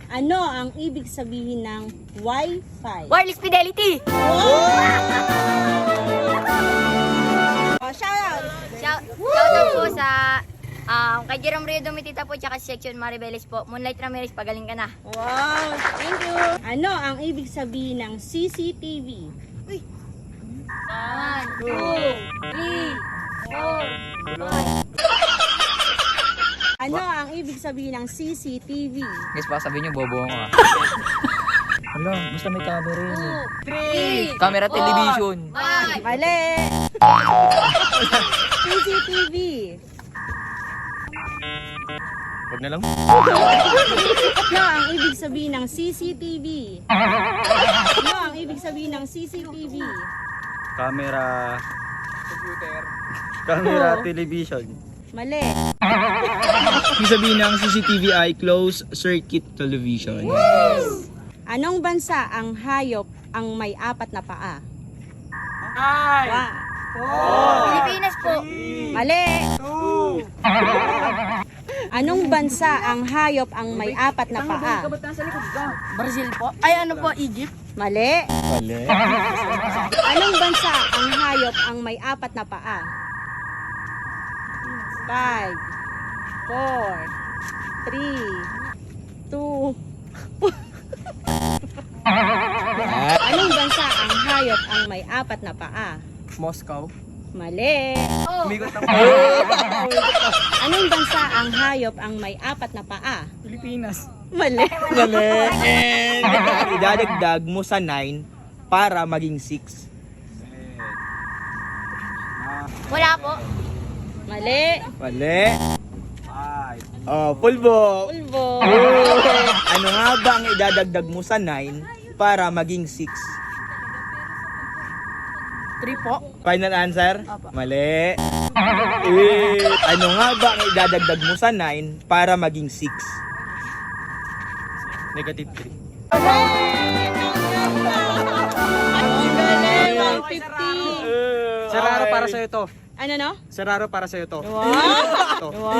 Ano ang ibig sabihin ng Wi-Fi? Wireless fidelity! Oh, shoutout! Shoutout po sa kay Jerome Rio Domitita po tsaka si Section Maribeles po. Moonlight Ramirez, pagaling ka na. Wow! Thank you! Ano ang ibig sabihin ng CCTV? 1, 2, 3, 4, 5. Ano ang ibig sabihin ng CCTV? Guys, baka sabihin nyo, bobo ako ah. Hala, basta may camera yun eh. 3, Camera, television. 5. Mali! CCTV. Wag na lang. Ano ang ibig sabihin ng CCTV? Ano ang ibig sabihin ng CCTV? Camera. Camera, television. Mali. Ibig sabihin ng CCTV ay closed circuit television. Anong bansa ang hayop ang may 4 na paa? Ay! Pilipinas po. Mali. Anong bansa ang hayop ang may 4 na paa? Brazil po. Ay ano po, Egypt. Mali. Mali. Anong bansa ang hayop ang may 4 na paa? 5, 4, 3, 2. Anong bansa ang hayop ang may 4 na paa? Moscow. Mali. Umigot ako. Anong bansa ang hayop ang may 4 na paa? Pilipinas. Mali. Mali. And idadagdag mo sa 9 para maging 6. Wala po. Mali. Mali. Oh, pulbo. Pulbo. Ano nga ba ang idadagdag mo sa 9 para maging 6? 3 po. Final answer? Mali. Ano nga ba ang idadagdag mo sa 9 para maging 6? Negative 3. Ang galing. 150. Serraro para sa'yo to. Ano no? Serraro para sa'yo to. Wow. Wow.